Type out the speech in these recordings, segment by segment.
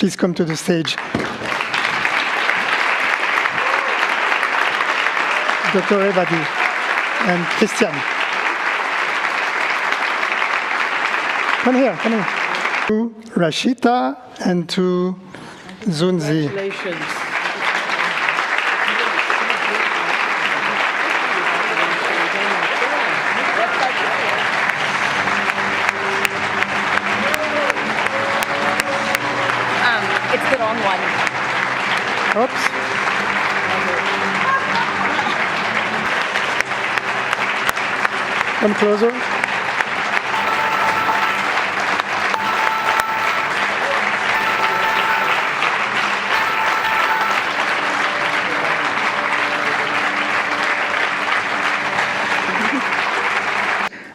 please come to the stage. Dr. Ebadi and Christian. Come here. To Rachita and to Zunzi. Congratulations. It's the wrong one. Oops. Come closer.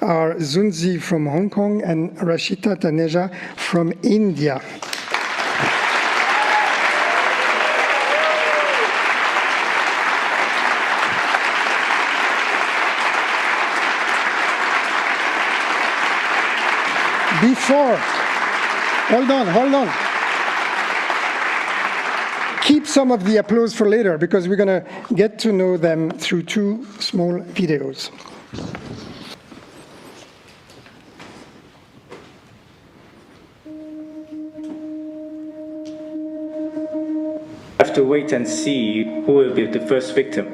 Are Zunzi from Hong Kong and Rachita Taneja from India. Before, hold on. Keep some of the applause for later because we're going to get to know them through two small videos. Have to wait and see who will be the first victim,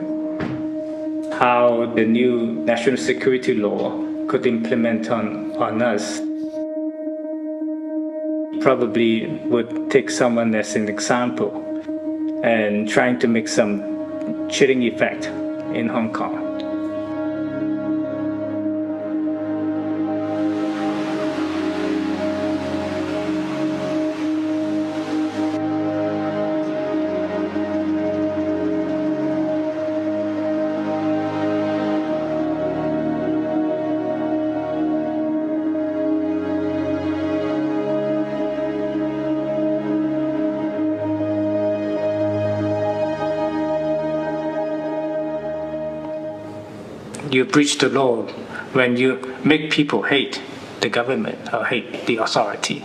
how the new national security law could implement on us. Probably would take someone as an example and trying to make some chilling effect in Hong Kong. You breach the law when you make people hate the government or hate the authority.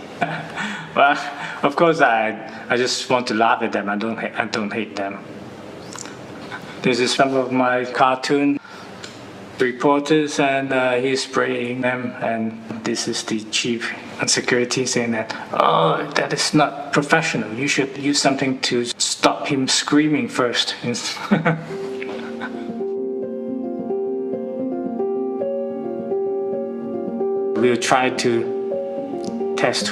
Well, of course, I just want to laugh at them. I don't hate them. This is some of my cartoon reporters, and he's spraying them. And this is the chief on security saying that, "Oh, that is not professional. You should use something to stop him screaming first." We'll try to test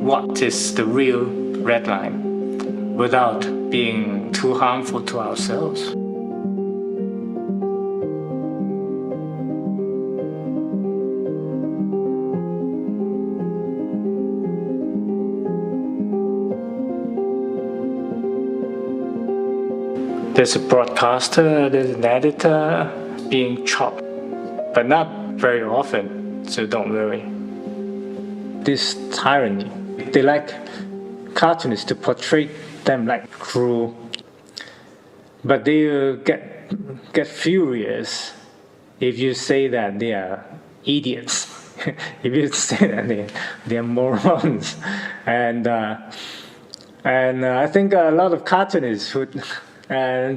what is the real red line without being too harmful to ourselves. There's a broadcaster, there's an editor being chopped, but not very often. So don't worry. This tyranny, they like cartoonists to portray them like cruel, but they get furious if you say that they are idiots, if you say that they are morons, and I think a lot of cartoonists who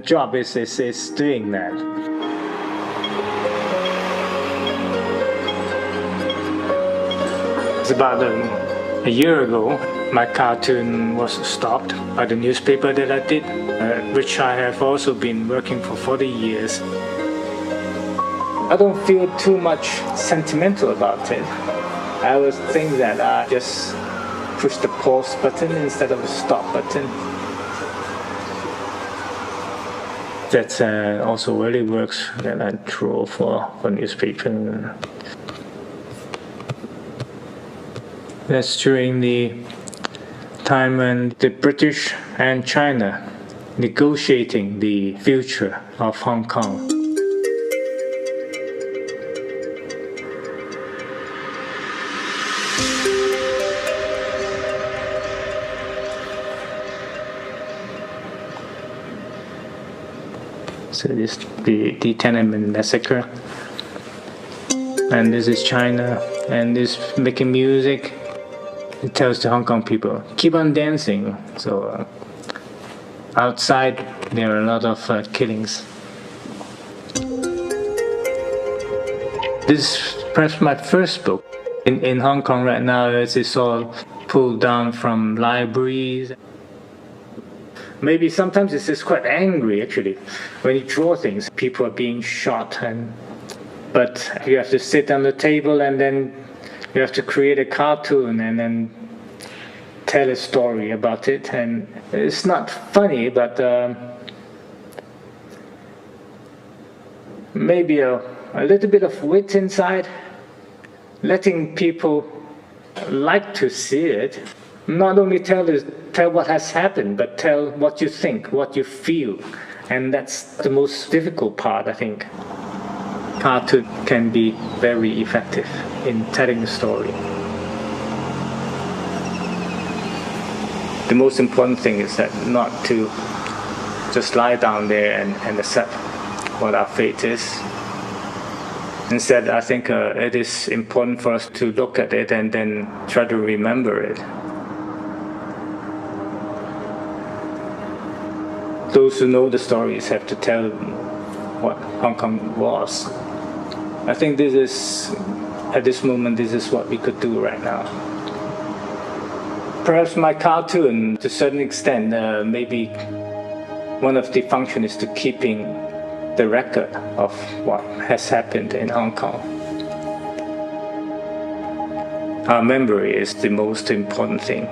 job is doing that. About a year ago, my cartoon was stopped by the newspaper that I did, which I have also been working for 40 years. I don't feel too much sentimental about it. I always think that I just push the pause button instead of the stop button. That also really works that I draw for newspaper. That's during the time when the British and China negotiating the future of Hong Kong. So this is the Tiananmen massacre, and this is China, and this making music. it tells the Hong Kong people, keep on dancing. So outside, there are a lot of killings. This is perhaps my first book. In Hong Kong right now, it's all pulled down from libraries. Maybe sometimes it's just quite angry, actually. When you draw things, people are being shot, but you have to sit on the table and then you have to create a cartoon and then tell a story about it. And it's not funny, but maybe a little bit of wit inside, letting people like to see it. Not only tell what has happened, but tell what you think, what you feel. And that's the most difficult part, I think. Cartoon can be very effective in telling a story. The most important thing is that not to just lie down there and accept what our fate is. Instead, I think it is important for us to look at it and then try to remember it. Those who know the stories have to tell what Hong Kong was. I think this is, at this moment, this is what we could do right now. Perhaps my cartoon, to a certain extent, maybe one of the functions is to keeping the record of what has happened in Hong Kong. Our memory is the most important thing.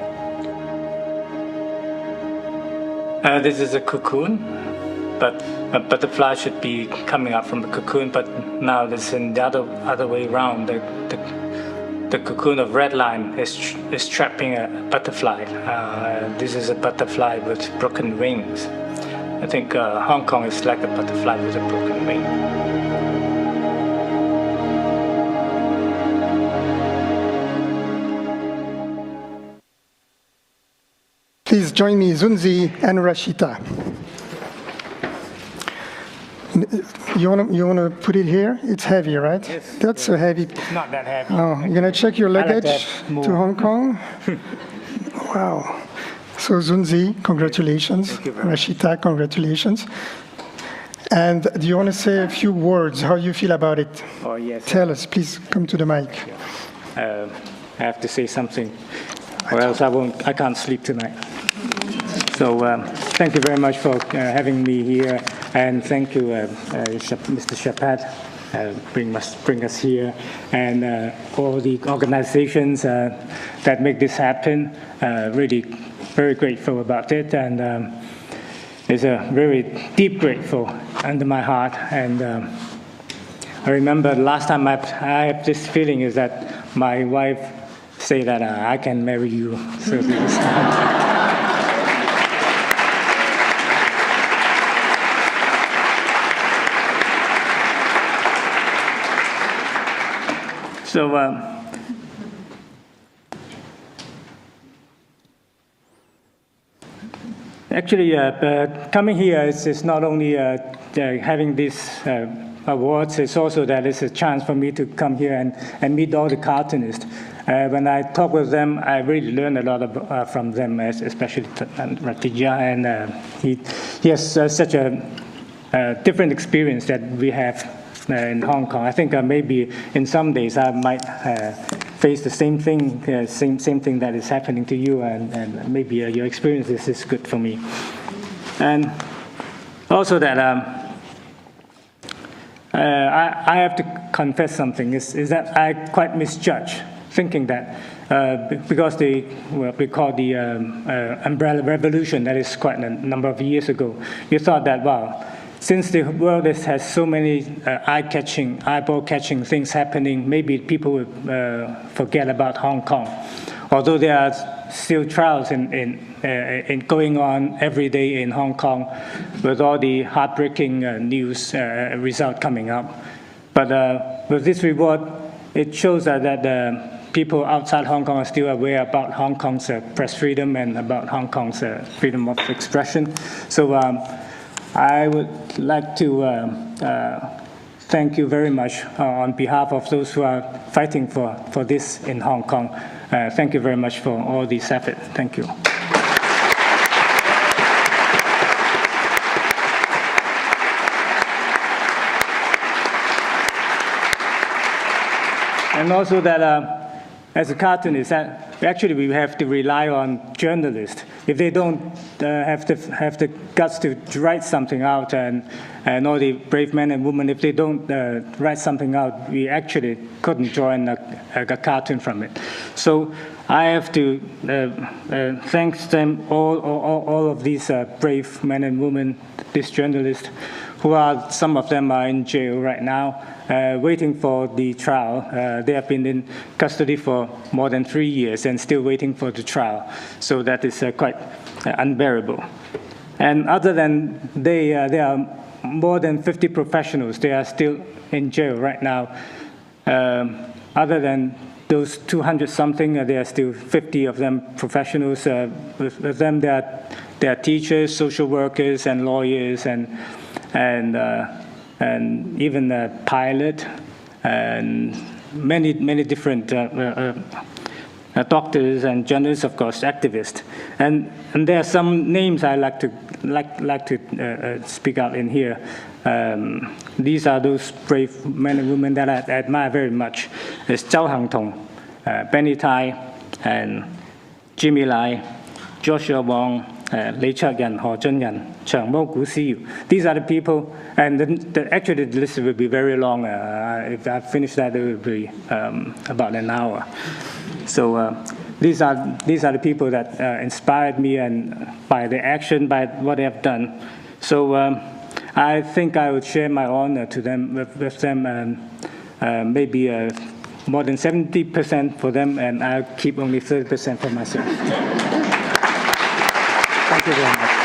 This is a cocoon, but a butterfly should be coming out from the cocoon, but now it's in the other way around. The cocoon of red line is trapping a butterfly. This is a butterfly with broken wings. I think Hong Kong is like a butterfly with a broken wing. Please join me, Zunzi and Rachita. You wanna put it here? It's heavy, right? Yes. That's so heavy. It's not that heavy. Oh, you're gonna check your luggage to Hong Kong? Wow. So Zunzi, congratulations. Thank you very much. Rachita, congratulations. And do you want to say a few words, how you feel about it? Oh, yes. Tell us, please come to the mic. I have to say something, or else I can't sleep tonight. So thank you very much for having me here, and thank you, Mr. Shapat, bring us here, and all the organizations that make this happen. Really very grateful about it, and it's a very deep grateful under my heart. And I remember the last time I had this feeling is that my wife said that I can marry you. So actually, coming here is not only having these awards, it's also that it's a chance for me to come here and meet all the cartoonists. When I talk with them, I really learn a lot from them, especially Rachita, and he has such a different experience that we have in Hong Kong. I think maybe in some days I might face the same thing, same thing that is happening to you, and maybe your experience is good for me. And also that I have to confess something, is that I quite misjudge, thinking that because we call the umbrella revolution, that is quite a number of years ago, you thought that, wow, since the world has so many eye-catching, eyeball-catching things happening, maybe people would forget about Hong Kong. Although there are still trials in going on every day in Hong Kong with all the heartbreaking news result coming up. But with this reward, it shows that people outside Hong Kong are still aware about Hong Kong's press freedom and about Hong Kong's freedom of expression. So I would like to thank you very much on behalf of those who are fighting for this in Hong Kong. thank you very much for all this effort. Thank you. And also that as a cartoonist, actually we have to rely on journalists. If they don't have the guts to write something out, and all the brave men and women, if they don't write something out, we actually couldn't join a cartoon from it. So I have to thank them, all of these brave men and women, these journalists, some of them are in jail right now, waiting for the trial. They have been in custody for more than 3 years and still waiting for the trial. So that is quite unbearable. And other than there are more than 50 professionals. They are still in jail right now. Other than those 200-something, there are still 50 of them professionals. With them, there are teachers, social workers, and lawyers, and even a pilot, and many different doctors and journalists, of course, activists. And there are some names I like to speak out in here. These are those brave men and women that I admire very much. There's Zhao Hangtong, Benny Tai, and Jimmy Lai, Joshua Wong, Lei Chak-yan, Ho Zhen-yan, Chang Mo-gu Si-yu. These are the people, and actually the list will be very long. If I finish that, it will be about an hour. So these are the people that inspired me, and by their action, by what they have done. So I think I would share my honor to them with them, and maybe more than 70% for them, and I'll keep only 30% for myself. Thank you very much.